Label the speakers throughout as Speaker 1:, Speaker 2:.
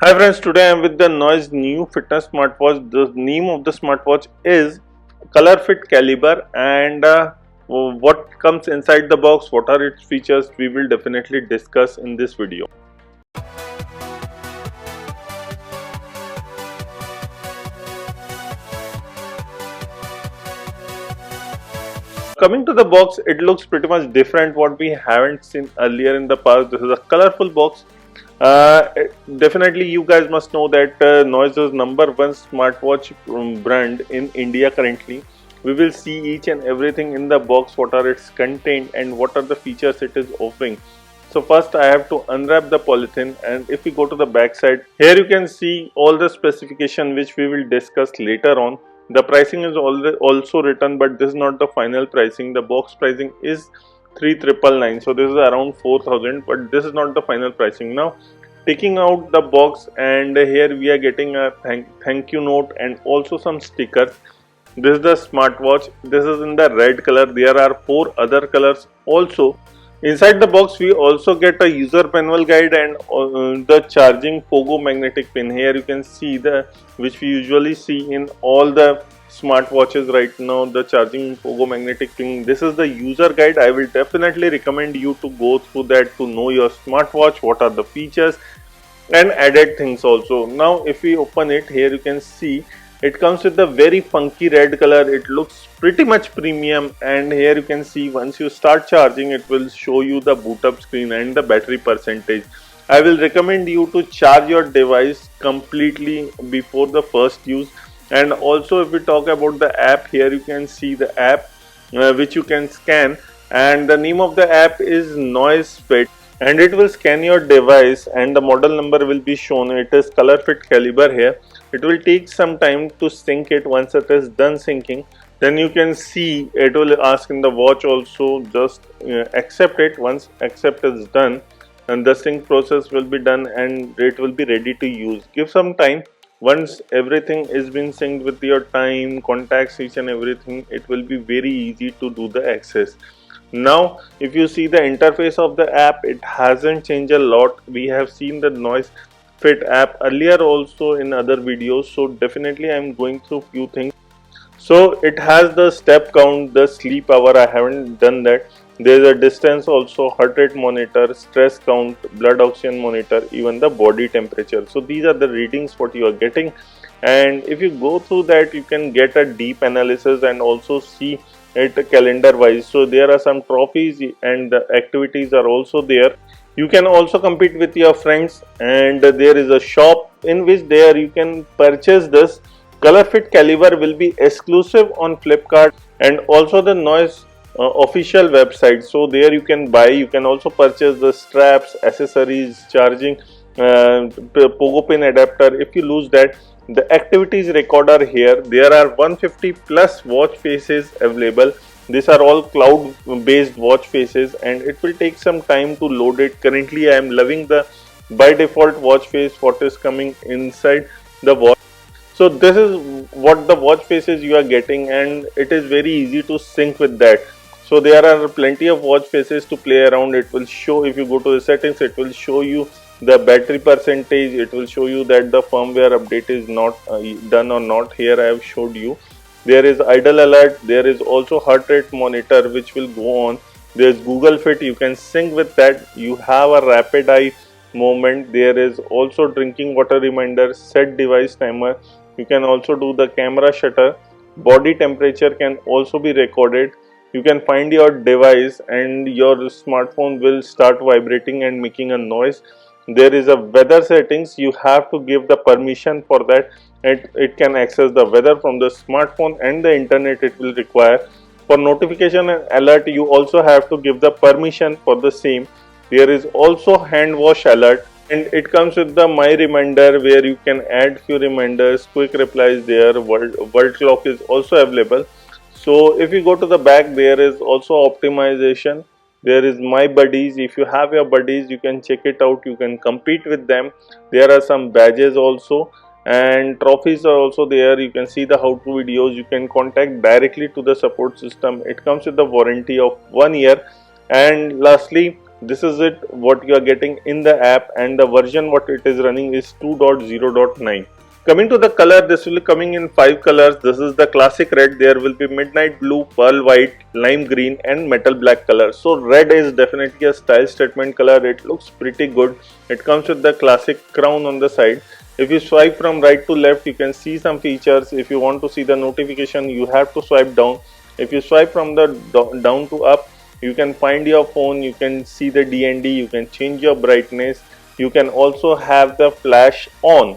Speaker 1: Hi friends, today I am with the Noise new fitness smartwatch. The name of the smartwatch is ColorFit Caliber, and what comes inside the box, what are its features, we will definitely discuss in this video. Coming to the box, it looks pretty much different what we haven't seen earlier in the past. This is a colorful box. Definitely you guys must know that Noise is number one smartwatch brand in India currently. We will see each and everything in the box, what are its content and what are the features it is offering. So first I have to unwrap the polythene, and if we go to the back side, here you can see all the specification which we will discuss later on. The pricing is also written, but this is not the final pricing. The box pricing is 3,999, so this is around 4,000, but this is not the final pricing. Now taking out the box, and here we are getting a thank you note and also some stickers. This is the smartwatch. This is in the red color. There are four other colors also. Inside the box we also get a user manual guide and the charging pogo magnetic pin. Here you can see the which we usually see in all the smartwatches right now, the charging pogo magnetic pin. This is the user guide. I will definitely recommend you to go through that to know your smartwatch, what are the features and added things also. Now if we open it, here you can see it comes with a very funky red color. It looks pretty much premium, and here you can see once you start charging it will show you the boot up screen and the battery percentage. I will recommend you to charge your device completely before the first use. And also if we talk about the app, here you can see the app which you can scan, and the name of the app is Noise Fit, and it will scan your device and the model number will be shown. It is ColorFit Caliber here. It will take some time to sync it. Once it is done syncing, then you can see it will ask in the watch also, just accept it. Once accept is done, and the sync process will be done and it will be ready to use. Give some time. Once everything is been synced with your time, contacts, each and everything, it will be very easy to do the access. Now if you see the interface of the app, it hasn't changed a lot. We have seen the Noise Fit app earlier also in other videos, so definitely I'm going through few things. So it has the step count, the sleep hour, I haven't done that. There is a distance also, heart rate monitor, stress count, blood oxygen monitor, even the body temperature. So these are the readings what you are getting, and if you go through that you can get a deep analysis and also see it calendar wise. So there are some trophies and the activities are also there. You can also compete with your friends, and there is a shop in which there you can purchase this. ColorFit Caliber will be exclusive on Flipkart and also the Noise official website. So there you can buy, you can also purchase the straps, accessories, charging, pogo pin adapter. If you lose that, the activities recorder here. There are 150 plus watch faces available. These are all cloud based watch faces, and it will take some time to load it. Currently I am loving the by default watch face what is coming inside the watch. So this is what the watch faces you are getting, and it is very easy to sync with that. So there are plenty of watch faces to play around. It will show, if you go to the settings, it will show you the battery percentage. It will show you that the firmware update is not done or not. Here I have showed you. There is idle alert. There is also heart rate monitor which will go on. There is Google Fit. You can sync with that. You have a rapid eye movement. There is also drinking water reminder, set device timer. You can also do the camera shutter. Body temperature can also be recorded. You can find your device and your smartphone will start vibrating and making a noise. There is a weather settings. You have to give the permission for that. It can access the weather from the smartphone and the internet it will require. For notification and alert, you also have to give the permission for the same. There is also hand wash alert, and it comes with the my reminder where you can add few reminders, quick replies there. World clock is also available. So if you go to the back, there is also optimization. There is my buddies. If you have your buddies, you can check it out. You can compete with them. There are some badges also, and trophies are also there. You can see the how-to videos. You can contact directly to the support system. It comes with the warranty of 1 year. And lastly, This is it what you are getting in the app, and the version what it is running is 2.0.9. Coming to the color, this will be coming in 5 colors. This is the classic red. There will be midnight blue, pearl white, lime green and metal black color. So red is definitely a style statement color. It looks pretty good. It comes with the classic crown on the side. If you swipe from right to left, you can see some features. If you want to see the notification, you have to swipe down. If you swipe from the down to up, you can find your phone, you can see the DND, you can change your brightness, you can also have the flash on.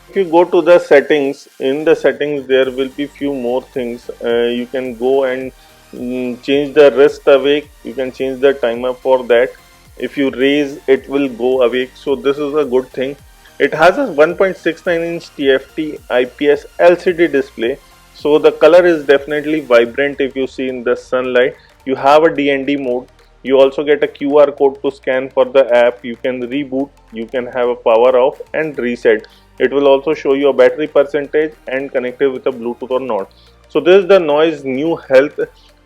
Speaker 1: If you go to the settings, in the settings there will be few more things. You can go and change the rest awake, you can change the timer for that. If you raise, it will go awake, so this is a good thing. It has a 1.69 inch TFT IPS LCD display, so the color is definitely vibrant. If you see in the sunlight, you have a DND mode. You also get a QR code to scan for the app. You can reboot, you can have a power off and reset. It will also show you a battery percentage and connected with a Bluetooth or not. So this is the Noise new health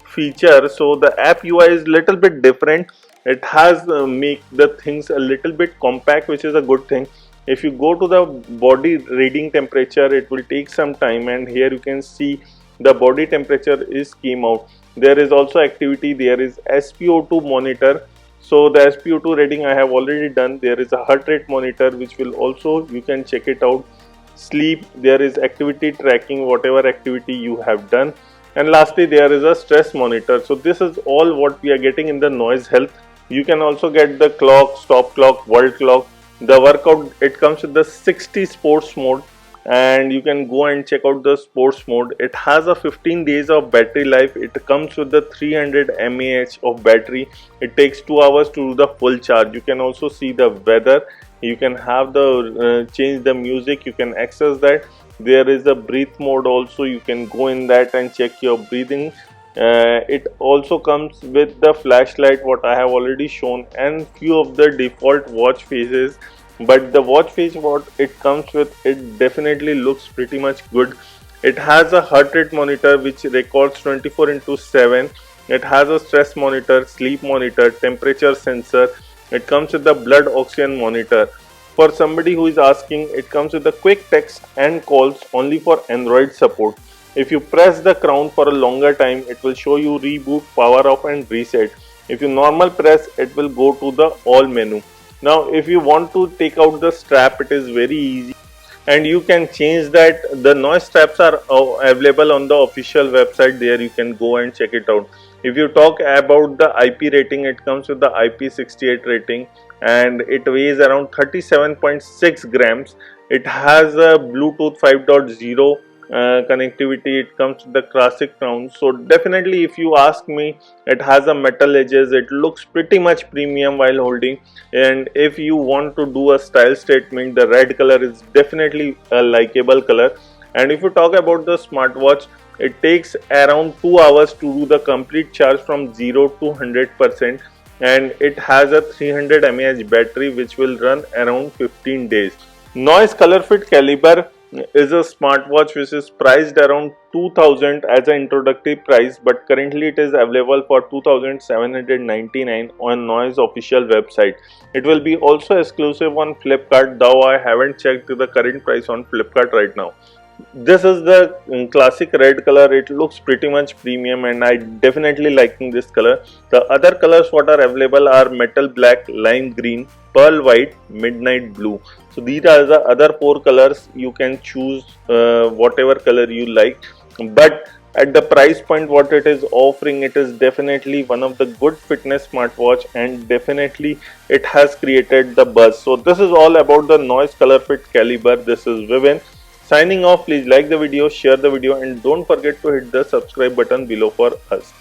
Speaker 1: feature. So the app UI is little bit different. It has make the things a little bit compact, which is a good thing. If you go to the body reading temperature, it will take some time, and here you can see the body temperature is came out. There is also activity, there is SpO2 monitor. So the SpO2 reading I have already done. There is a heart rate monitor which will also, you can check it out. Sleep, there is activity tracking, whatever activity you have done. And lastly, there is a stress monitor. So this is all what we are getting in the Noise Health. You can also get the clock, stop clock, world clock. The workout, it comes with the 60 sports mode, and you can go and check out the sports mode. It has a 15 days of battery life. It comes with the 300 mAh of battery. It takes 2 hours to do the full charge. You can also see the weather. You can have the change the music. You can access that. There is a breathe mode also. You can go in that and check your breathing. It also comes with the flashlight, what I have already shown, and few of the default watch faces. But the watch face what it comes with, it definitely looks pretty much good. It has a heart rate monitor which records 24/7. It has a stress monitor, sleep monitor, temperature sensor. It comes with the blood oxygen monitor. For somebody who is asking, it comes with the quick text and calls only for Android support. If you press the crown for a longer time, it will show you reboot, power off and reset. If you normal press, it will go to the all menu. Now if you want to take out the strap, it is very easy, and you can change that. The Noise straps are available on the official website. There you can go and check it out. If you talk about the IP rating, it comes with the IP68 rating, and it weighs around 37.6 grams. It has a Bluetooth 5.0 connectivity. It comes with the classic crown. So definitely, if you ask me, it has a metal edges. It looks pretty much premium while holding, and if you want to do a style statement, the red color is definitely a likable color. And if you talk about the smartwatch, it takes around 2 hours to do the complete charge from 0 to 100%, and it has a 300 mAh battery which will run around 15 days. Noise ColorFit Caliber is a smartwatch which is priced around 2000 as an introductory price, but currently it is available for 2799 on Noise official website. It will be also exclusive on Flipkart, though I haven't checked the current price on Flipkart right now. This is the classic red color. It looks pretty much premium, and I definitely liking this color. The other colors what are available are metal black, lime green, pearl white, midnight blue. So these are the other 4 colors. You can choose whatever color you like, but at the price point what it is offering, it is definitely one of the good fitness smartwatch, and definitely it has created the buzz. So this is all about the Noise ColorFit Caliber. This is Vivin signing off. Please like the video, share the video, and don't forget to hit the subscribe button below for us.